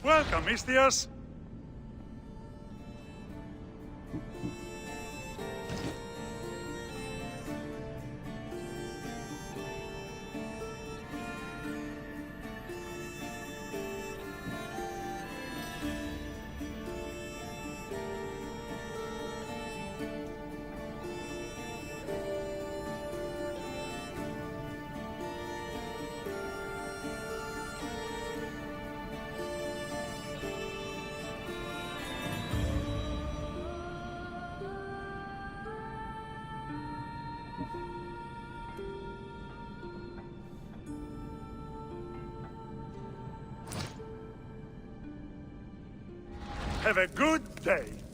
Welcome, Mistias. Have a good day.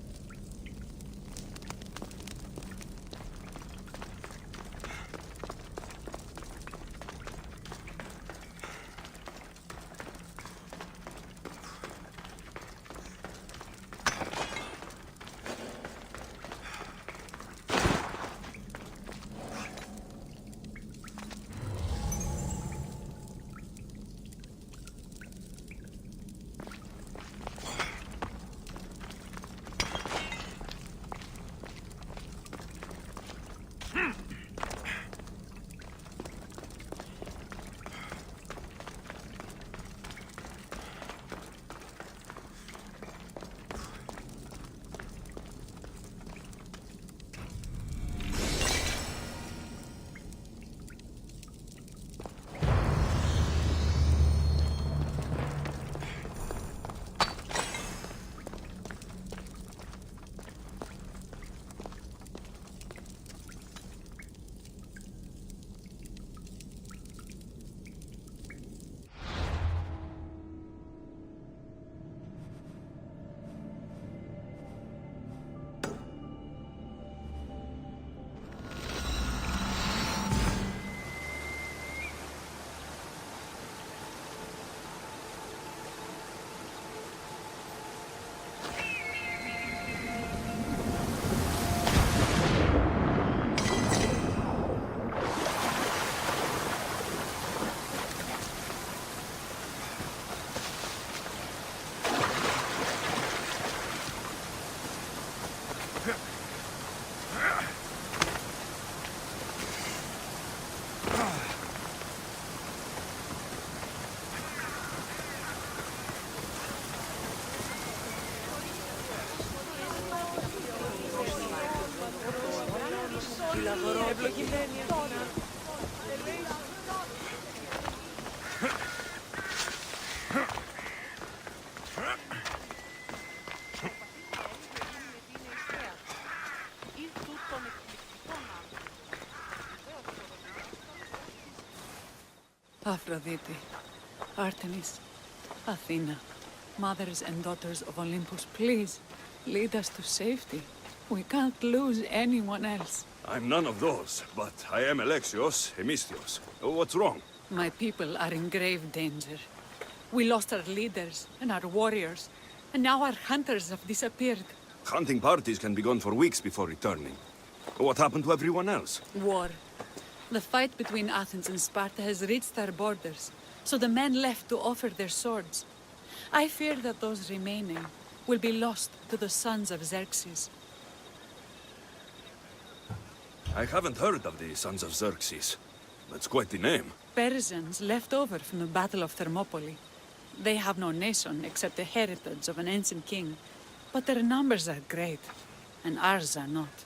Aphrodite, Artemis, Athena, mothers and daughters of Olympus, please, lead us to safety. We can't lose anyone else. I'm none of those, but I am Alexios, Hemistios. What's wrong? My people are in grave danger. We lost our leaders and our warriors, and now our hunters have disappeared. Hunting parties can be gone for weeks before returning. What happened to everyone else? War. The fight between Athens and Sparta has reached our borders, so the men left to offer their swords. I fear that those remaining will be lost to the sons of Xerxes. I haven't heard of the Sons of Xerxes. That's quite the name. Persians left over from the Battle of Thermopylae. They have no nation except the heritage of an ancient king, but their numbers are great, and ours are not.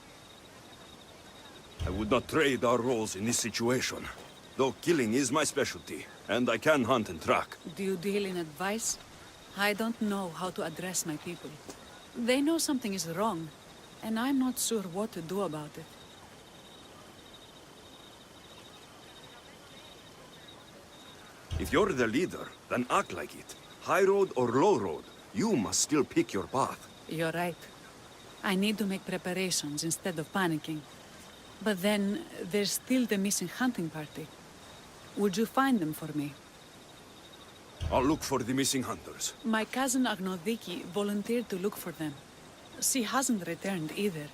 I would not trade our roles in this situation. Though killing is my specialty, and I can hunt and track. Do you deal in advice? I don't know how to address my people. They know something is wrong, and I'm not sure what to do about it. If you're the leader, then act like it. High road or low road, you must still pick your path. You're right. I need to make preparations instead of panicking. But then, there's still the missing hunting party. Would you find them for me? I'll look for the missing hunters. My cousin Agnodiki volunteered to look for them. She hasn't returned either.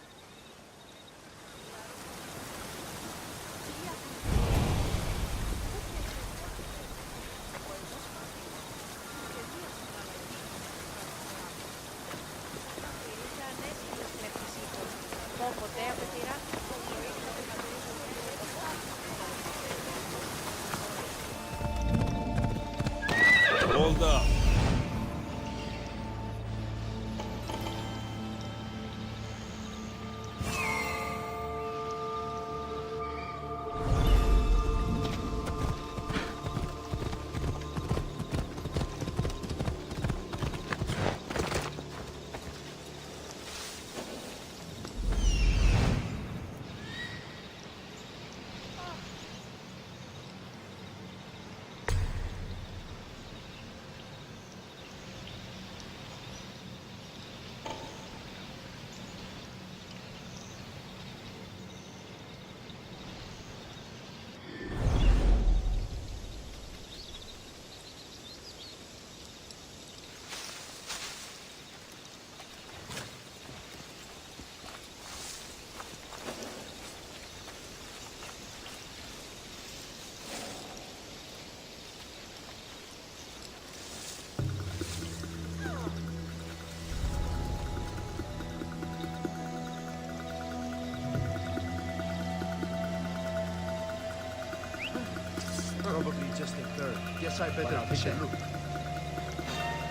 just a third. Guess I better take a look.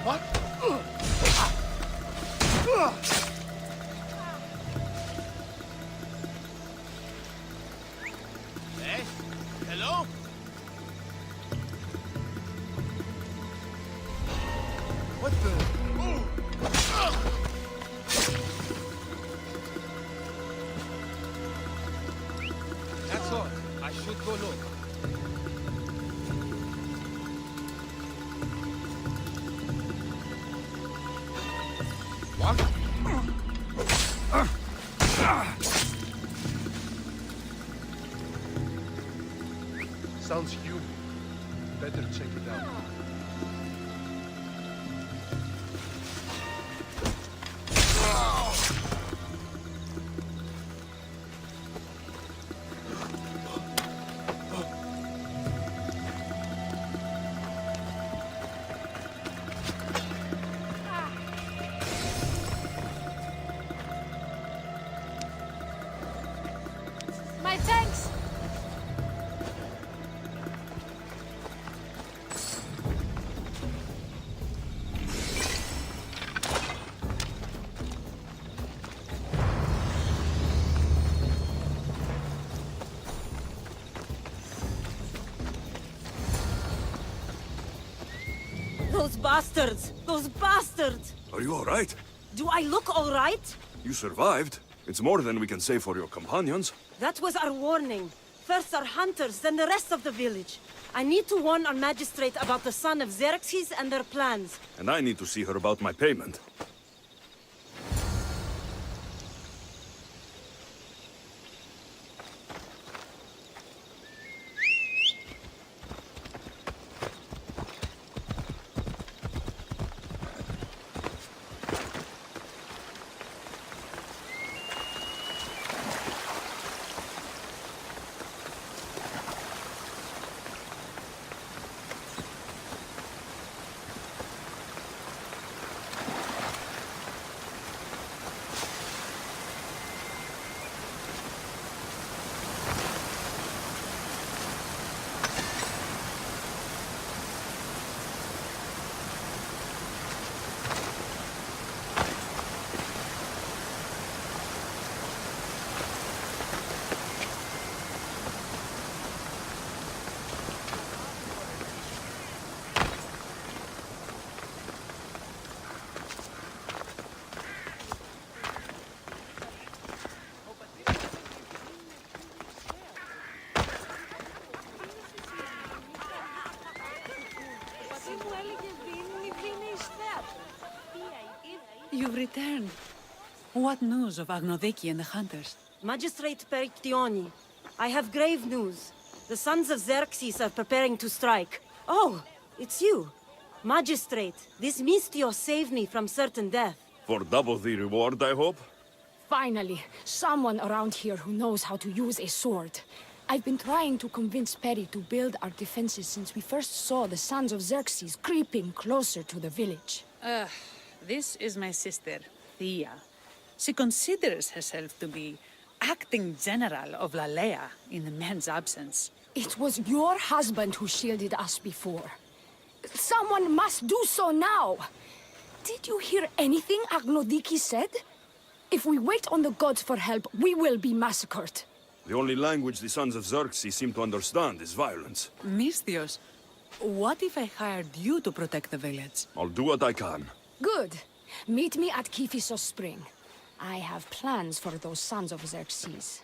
What? Eh? Hello? What the? That's all. I should go look. What? Sounds human. Better check it out. My thanks! Those bastards! Those bastards! Are you all right? Do I look all right? You survived. It's more than we can say for your companions. That was our warning. First our hunters, then the rest of the village. I need to warn our magistrate about the son of Xerxes and their plans. And I need to see her about my payment. You've returned. What news of Agnodeki and the hunters? Magistrate Perictioni, I have grave news. The sons of Xerxes are preparing to strike. Oh, it's you. Magistrate, this Mistio saved me from certain death. For double the reward, I hope? Finally, someone around here who knows how to use a sword. I've been trying to convince Peri to build our defenses since we first saw the sons of Xerxes creeping closer to the village. This is my sister, Thea. She considers herself to be acting general of Lalea in the man's absence. It was your husband who shielded us before. Someone must do so now! Did you hear anything Agnodiki said? If we wait on the gods for help, we will be massacred. The only language the sons of Xerxes seem to understand is violence. Mistios, what if I hired you to protect the village? I'll do what I can. Good. Meet me at Kiphisos Spring. I have plans for those sons of Xerxes.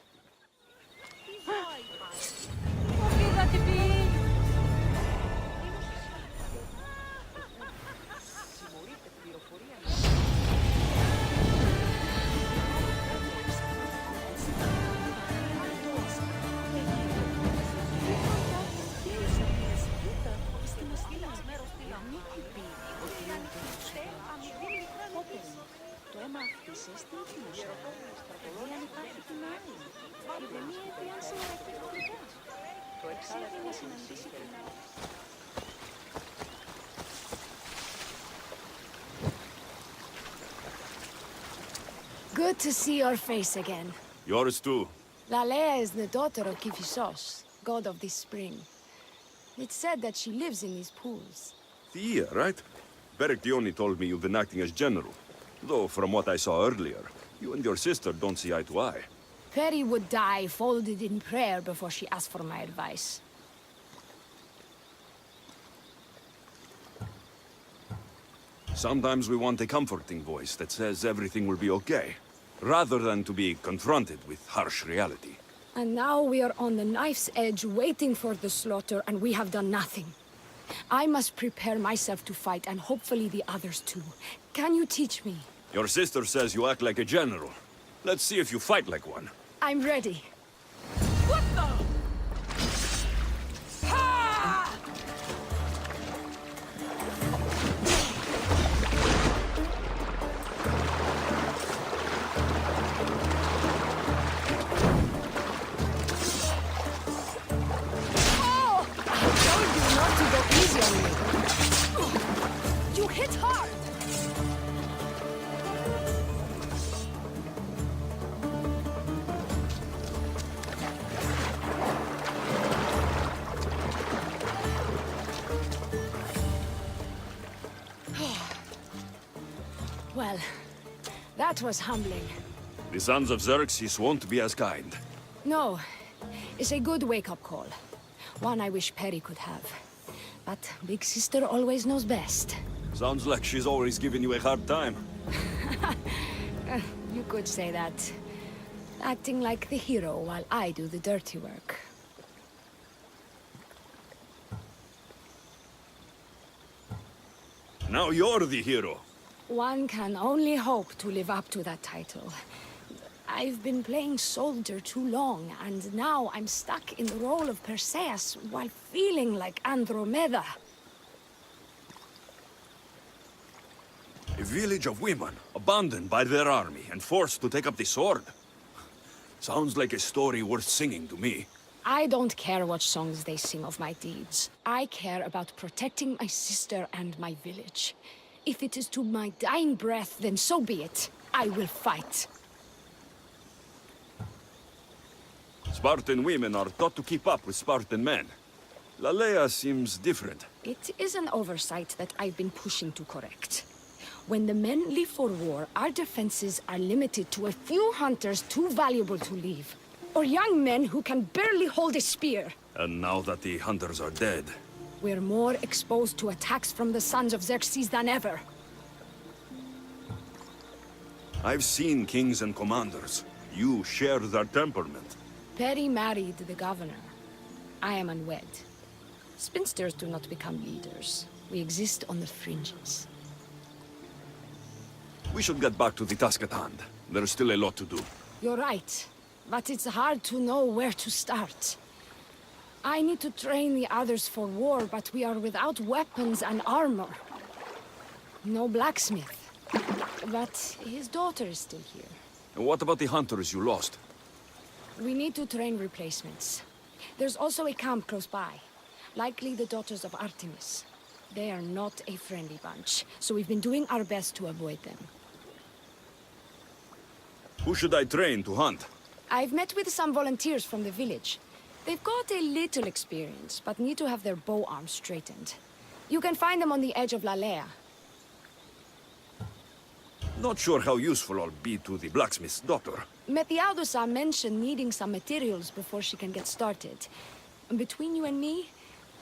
Good to see your face again. Yours too. Lalea is the daughter of Kiphisos, god of this spring. It's said that she lives in these pools. Thea, right? Bertioni told me you've been acting as general. Though, from what I saw earlier, you and your sister don't see eye to eye. Perry would die folded in prayer before she asked for my advice. Sometimes we want a comforting voice that says everything will be okay, rather than to be confronted with harsh reality. And now we are on the knife's edge waiting for the slaughter, and we have done nothing. I must prepare myself to fight, and hopefully the others too. Can you teach me? Your sister says you act like a general. Let's see if you fight like one. I'm ready. What the? Ha! Oh! I told you not to go easy on me. You hit hard. Well, that was humbling. The sons of Xerxes won't be as kind. No, it's a good wake-up call. One I wish Perry could have. But Big Sister always knows best. Sounds like she's always giving you a hard time. You could say that. Acting like the hero while I do the dirty work. Now you're the hero. One can only hope to live up to that title. I've been playing soldier too long, and now I'm stuck in the role of Perseus while feeling like Andromeda. A village of women, abandoned by their army and forced to take up the sword. Sounds like a story worth singing to me. I don't care what songs they sing of my deeds. I care about protecting my sister and my village. If it is to my dying breath, then so be it. I will fight. Spartan women are taught to keep up with Spartan men. Lalea seems different. It is an oversight that I've been pushing to correct. When the men leave for war, our defenses are limited to a few hunters too valuable to leave. Or young men who can barely hold a spear. And now that the hunters are dead, We're more exposed to attacks from the sons of Xerxes than ever. I've seen kings and commanders. You share their temperament. Perry married the governor. I am unwed. Spinsters do not become leaders. We exist on the fringes. We should get back to the task at hand. There's still a lot to do. You're right, but it's hard to know where to start. I need to train the others for war, but we are without weapons and armor. No blacksmith. But his daughter is still here. And what about the hunters you lost? We need to train replacements. There's also a camp close by. Likely the daughters of Artemis. They are not a friendly bunch, so we've been doing our best to avoid them. Who should I train to hunt? I've met with some volunteers from the village. They've got a little experience, but need to have their bow arms straightened. You can find them on the edge of Lalea. Not sure how useful I'll be to the blacksmith's daughter. Methiadusa mentioned needing some materials before she can get started. Between you and me,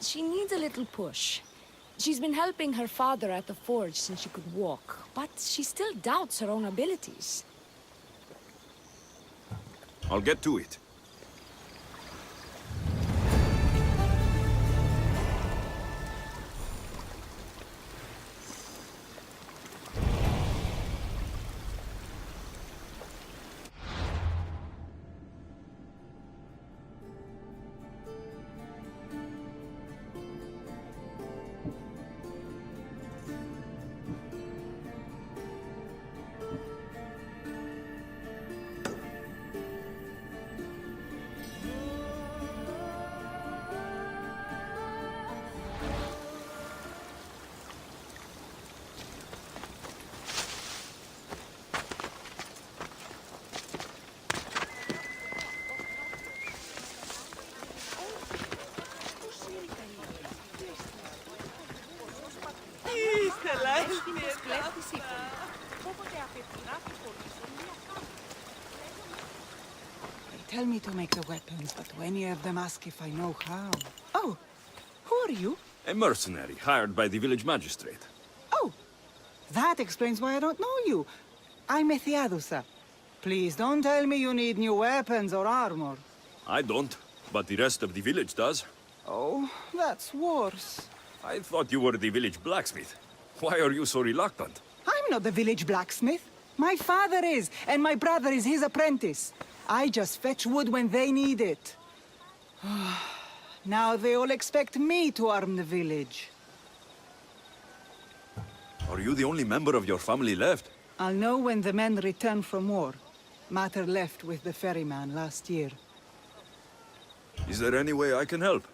she needs a little push. She's been helping her father at the forge since she could walk, but she still doubts her own abilities. I'll get to it. They tell me to make the weapons, but any of them ask if I know how. Oh, who are you? A mercenary hired by the village magistrate. Oh, that explains why I don't know you. I'm Ethiadusa. Please don't tell me you need new weapons or armor. I don't, but the rest of the village does. Oh, that's worse. I thought you were the village blacksmith. Why are you so reluctant? I'm not the village blacksmith. My father is, and my brother is his apprentice. I just fetch wood when they need it. Now they all expect me to arm the village. Are you the only member of your family left? I'll know when the men return from war. Mater left with the ferryman last year. Is there any way I can help?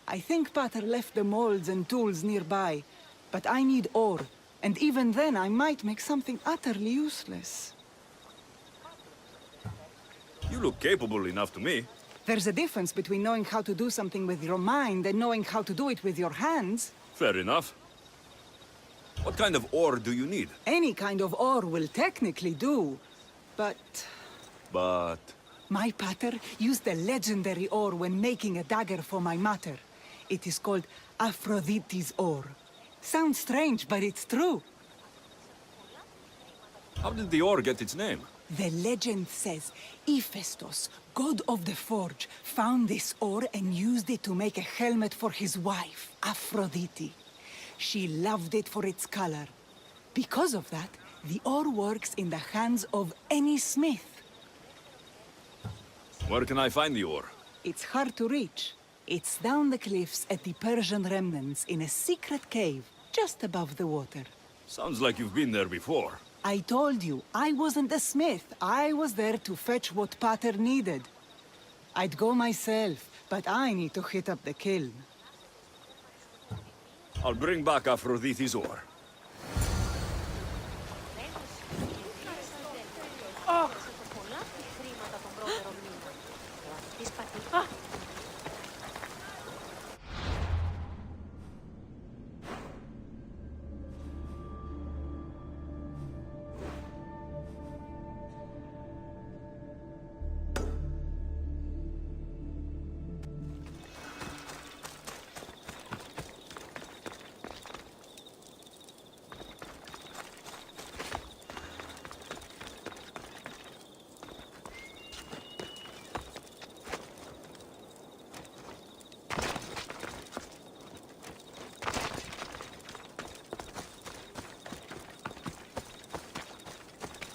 I think Pater left the molds and tools nearby, but I need ore, and even then I might make something utterly useless. You look capable enough to me. There's a difference between knowing how to do something with your mind and knowing how to do it with your hands. Fair enough. What kind of ore do you need? Any kind of ore will technically do, but... But... My pater used the legendary ore when making a dagger for my mater. It is called Aphrodite's ore. Sounds strange, but it's true. How did the ore get its name? The legend says Hephaestus, god of the forge, found this ore and used it to make a helmet for his wife, Aphrodite. She loved it for its color. Because of that, the ore works in the hands of any smith. Where can I find the ore? It's hard to reach. It's down the cliffs at the Persian remnants in a secret cave, just above the water. Sounds like you've been there before. I told you, I wasn't a smith. I was there to fetch what Pater needed. I'd go myself, but I need to hit up the kiln. I'll bring back Aphrodite's ore.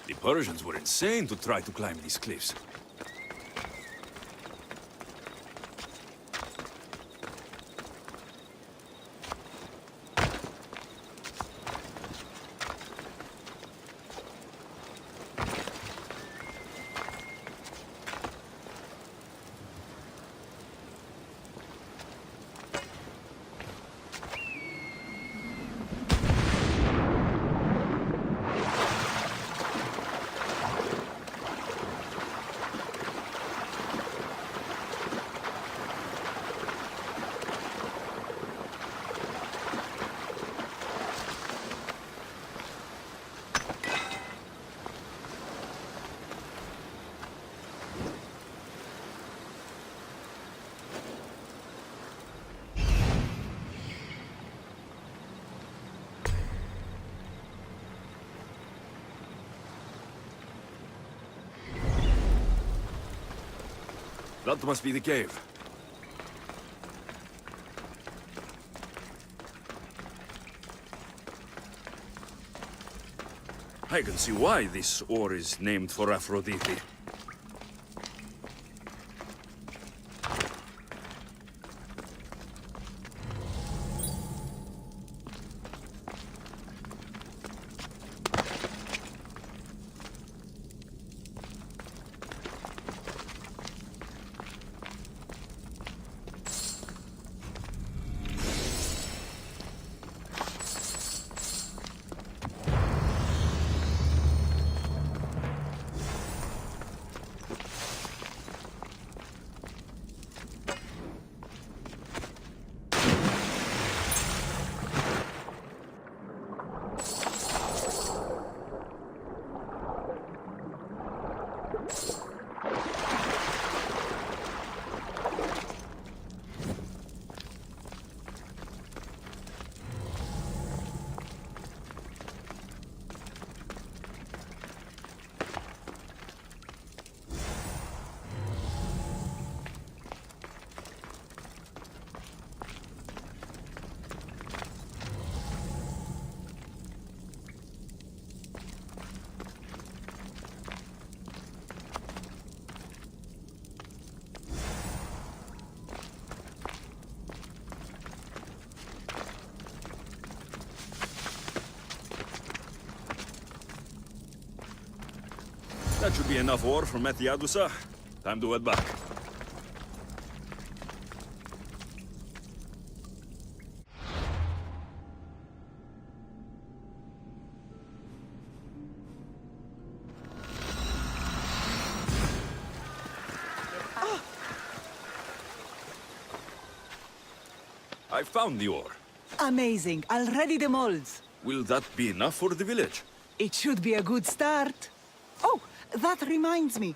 The Persians were insane to try to climb these cliffs. That must be the cave. I can see why this ore is named for Aphrodite. That should be enough ore from Methiadusa. Time to head back. I found the ore. Amazing. I'll ready the molds. Will that be enough for the village? It should be a good start. Oh, that reminds me.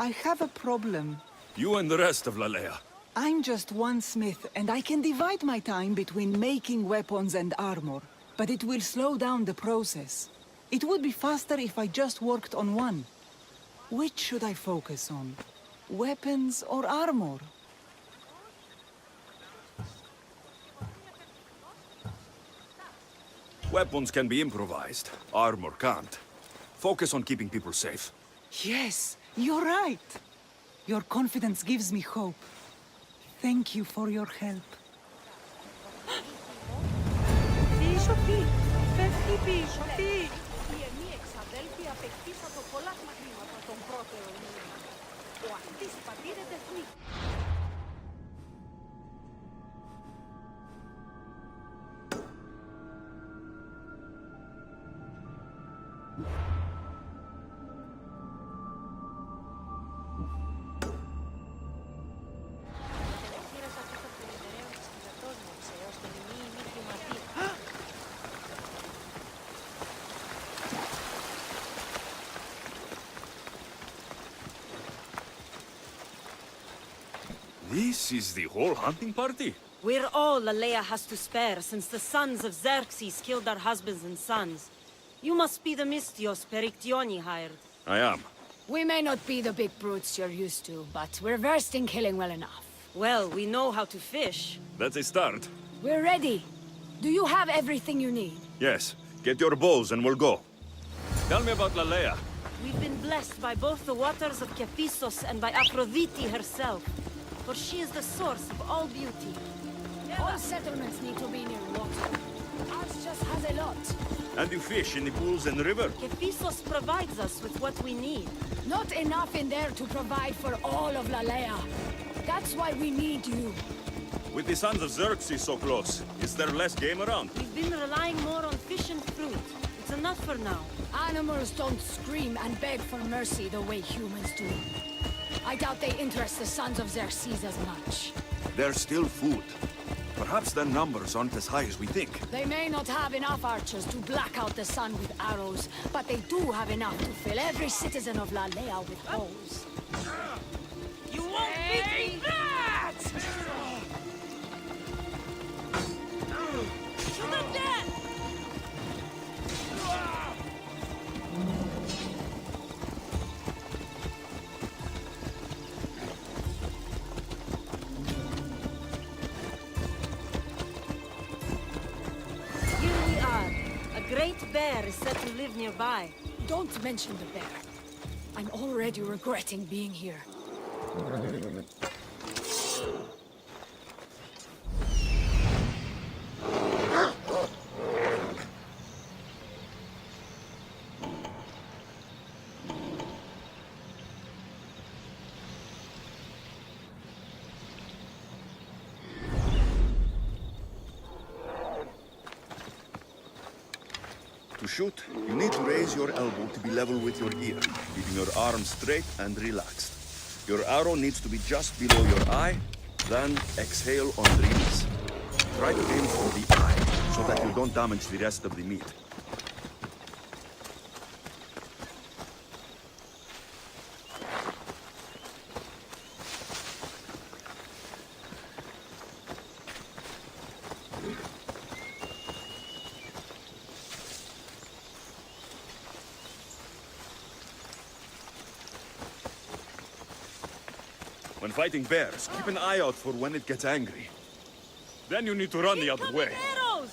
I have a problem. You and the rest of Lalea. I'm just one smith, and I can divide my time between making weapons and armor. But it will slow down the process. It would be faster if I just worked on one. Which should I focus on? Weapons or armor? Weapons can be improvised. Armor can't. Focus on keeping people safe. Yes, you're right. Your confidence gives me hope. Thank you for your help. Πίσω τι, φεύγει πίσω τι. Οι εννοί εξαδέλφοι απεκτήσαν το πολλά χρήματα των πρώτερων μήνων. Ο αυτής πατήρεται θνή. This is the whole hunting party? We're all Lalea has to spare since the sons of Xerxes killed our husbands and sons. You must be the Mystios Perictioni hired. I am. We may not be the big brutes you're used to, but we're versed in killing well enough. Well, we know how to fish. That's a start. We're ready. Do you have everything you need? Yes. Get your bows and we'll go. Tell me about Lalea. We've been blessed by both the waters of Kephissos and by Aphrodite herself. For she is the source of all beauty. All settlements need to be near water. Ours just has a lot. And you fish in the pools and the river? Kephissos provides us with what we need. Not enough in there to provide for all of Lalea. That's why we need you. With the sons of Xerxes so close, is there less game around? We've been relying more on fish and fruit. It's enough for now. Animals don't scream and beg for mercy the way humans do. I doubt they interest the sons of Xerxes as much. There's still food. Perhaps their numbers aren't as high as we think. They may not have enough archers to black out the sun with arrows, but they do have enough to fill every citizen of Lalea with holes. You won't beat me! That! To the death! Here we are. A great bear is said to live nearby. Don't mention the bear. I'm already regretting being here. To shoot, you need to raise your elbow to be level with your ear, keeping your arm straight and relaxed. Your arrow needs to be just below your eye, then exhale on the release. Try to aim for the eye, so that you don't damage the rest of the meat. When fighting bears, keep an eye out for when it gets angry. Then you need to run the other way. Arrows!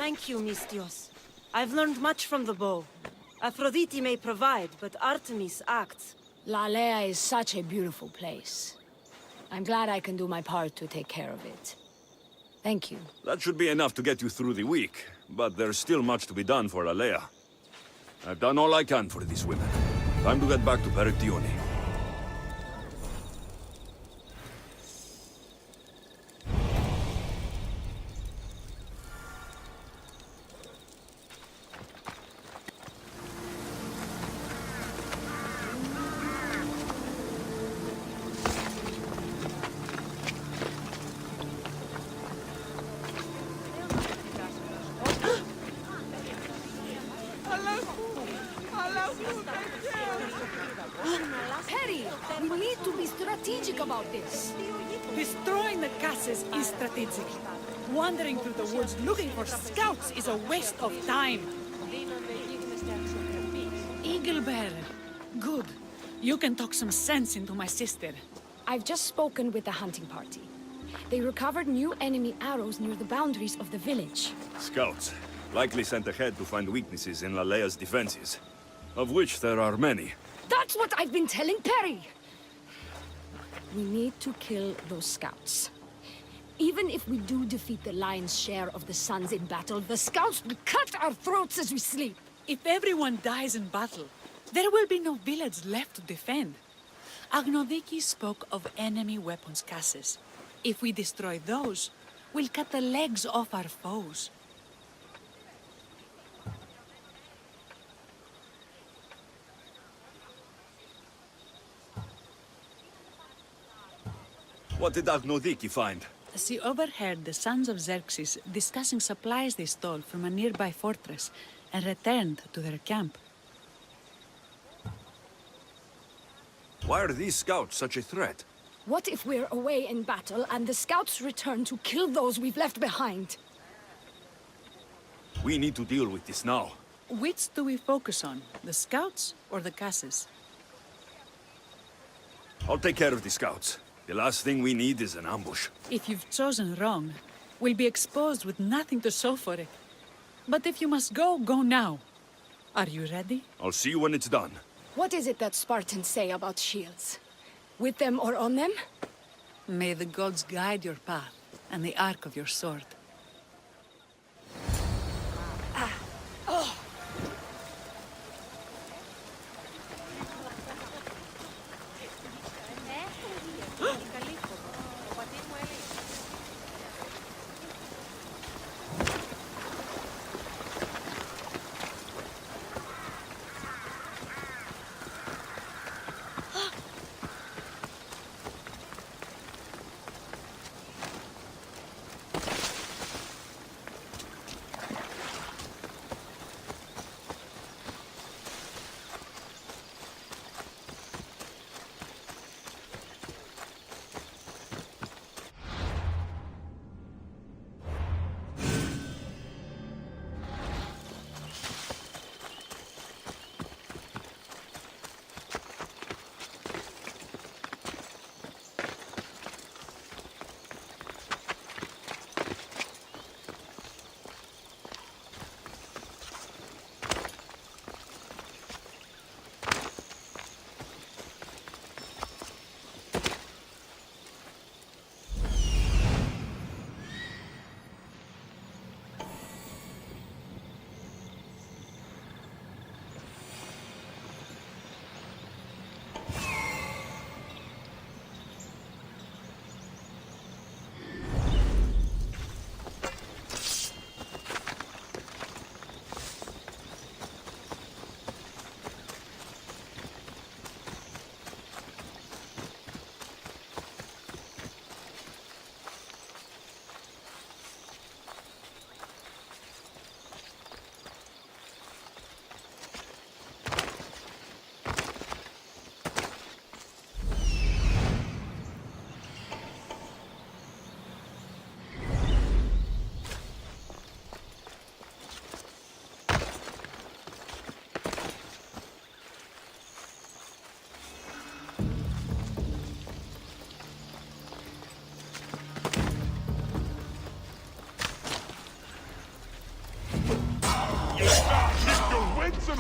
Thank you, Mistios. I've learned much from the bow. Aphrodite may provide, but Artemis acts. Lalea is such a beautiful place. I'm glad I can do my part to take care of it. Thank you. That should be enough to get you through the week, but there's still much to be done for Alea. I've done all I can for these women. Time to get back to Perictione. Perry, we need to be strategic about this. Destroying the castles is strategic. Wandering through the woods looking for scouts is a waste of time. Eaglebearer, good. You can talk some sense into my sister. I've just spoken with the hunting party. They recovered new enemy arrows near the boundaries of the village. Scouts, likely sent ahead to find weaknesses in Lalea's defenses, of which there are many. That's what I've been telling Perry! We need to kill those scouts. Even if we do defeat the lion's share of the Suns in battle, the scouts will cut our throats as we sleep. If everyone dies in battle, there will be no village left to defend. Agnodiki spoke of enemy weapons cases. If we destroy those, we'll cut the legs off our foes. What did Agnodiki find? She overheard the sons of Xerxes discussing supplies they stole from a nearby fortress and returned to their camp. Why are these scouts such a threat? What if we're away in battle and the scouts return to kill those we've left behind? We need to deal with this now. Which do we focus on, the scouts or the Casses? I'll take care of the scouts. The last thing we need is an ambush. If you've chosen wrong, we'll be exposed with nothing to show for it. But if you must go, go now. Are you ready? I'll see you when it's done. What is it that Spartans say about shields? With them or on them? May the gods guide your path and the arc of your sword.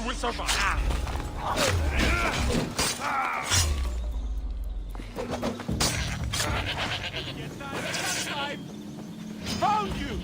None will survive. Found you!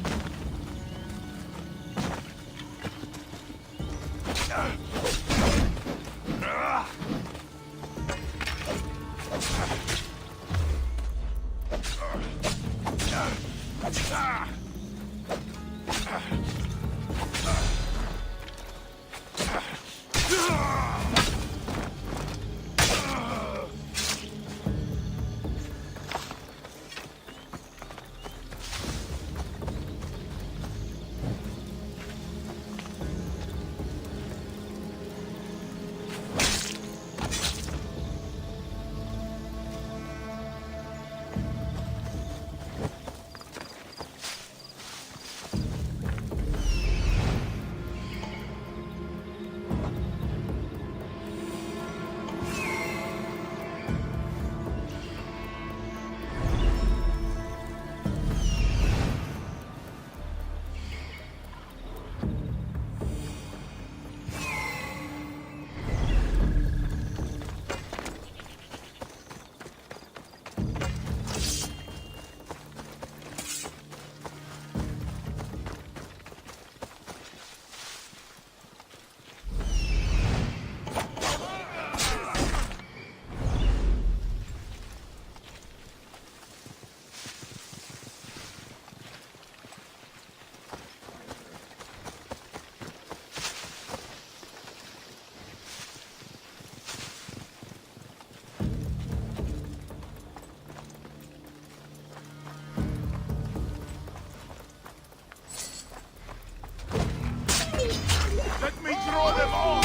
Let me draw them all!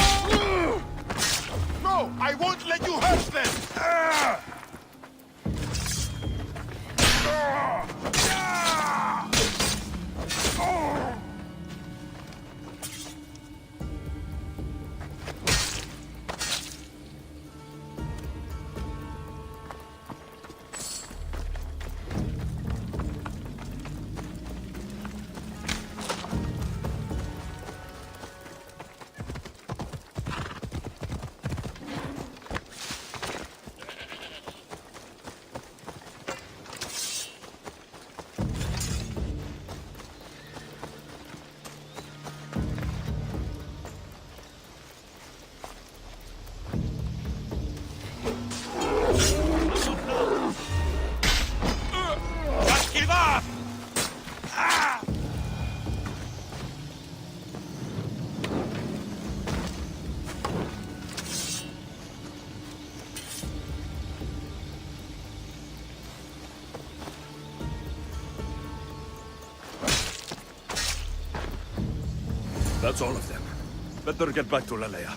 No, I won't let you hurt them! That's all of them. Better get back to Lalea.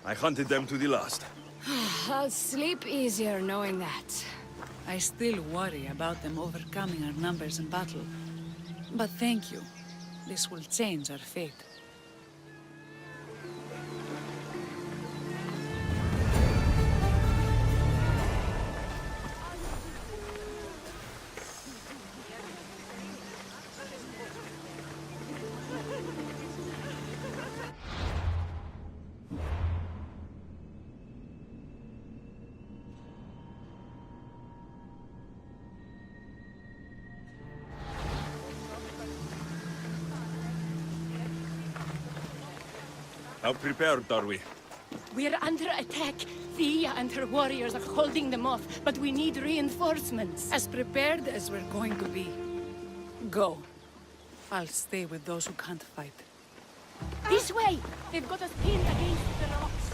I hunted them to the last. I'll sleep easier knowing that. I still worry about them overcoming our numbers in battle. But thank you. This will change our fate. How prepared are we? We're under attack. Thea and her warriors are holding them off, but we need reinforcements. As prepared as we're going to be. Go. I'll stay with those who can't fight. This way! They've got us pinned against the rocks.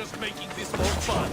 just making this more fun.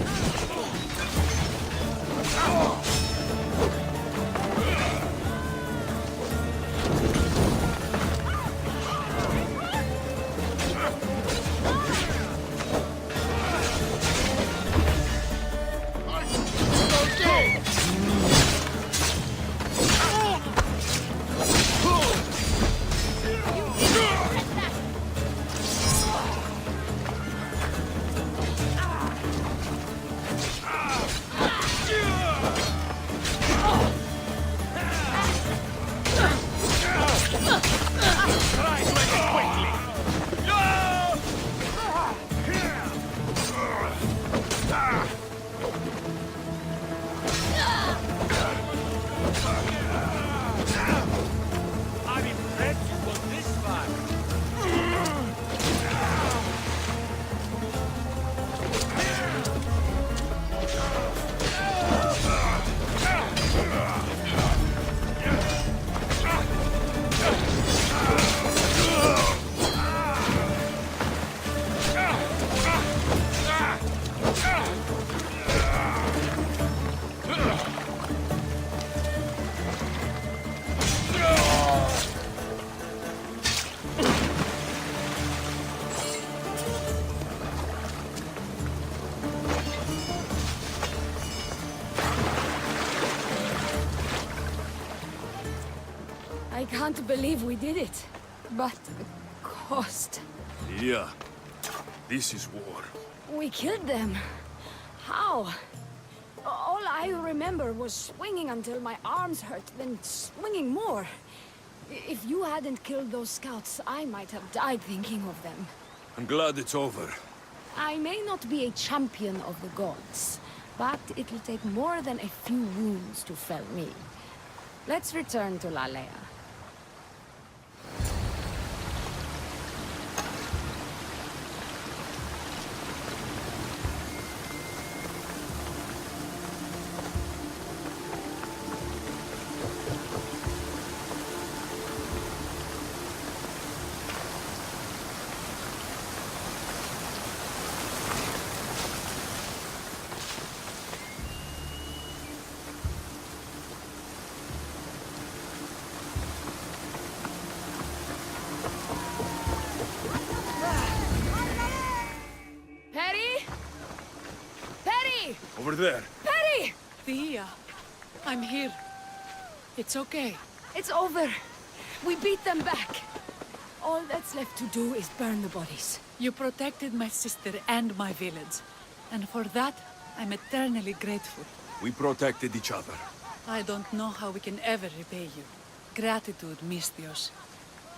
I'm impressed you got this far. I can't believe we did it. But the cost. Yeah. This is war. We killed them. How? All I remember was swinging until my arms hurt, then swinging more. If you hadn't killed those scouts, I might have died thinking of them. I'm glad it's over. I may not be a champion of the gods, but it'll take more than a few wounds to fell me. Let's return to Lalea. Over there. Perry! Thea, I'm here. It's okay. It's over. We beat them back. All that's left to do is burn the bodies. You protected my sister and my village. And for that, I'm eternally grateful. We protected each other. I don't know how we can ever repay you. Gratitude, Misthios.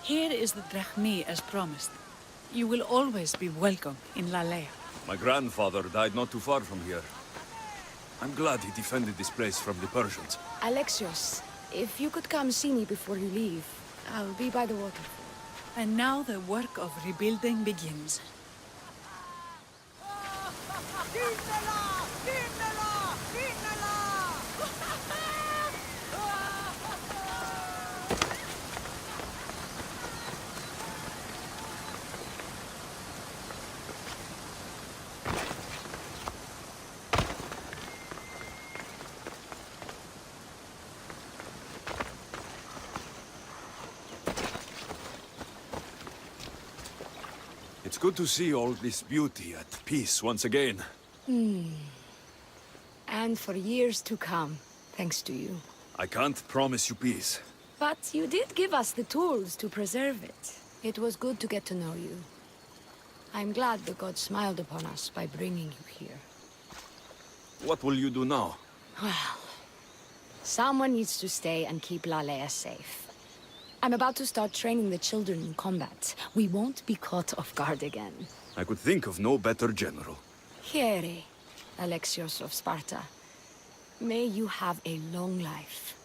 Here is the drachmi as promised. You will always be welcome in Lalea. My grandfather died not too far from here. I'm glad he defended this place from the Persians. Alexios, if you could come see me before you leave, I'll be by the waterfall. And now the work of rebuilding begins. It's good to see all this beauty at peace once again. And for years to come, thanks to you. I can't promise you peace. But you did give us the tools to preserve it. It was good to get to know you. I'm glad the gods smiled upon us by bringing you here. What will you do now? Well, someone needs to stay and keep Lalea safe. I'm about to start training the children in combat. We won't be caught off guard again. I could think of no better general. Here, Alexios of Sparta. May you have a long life.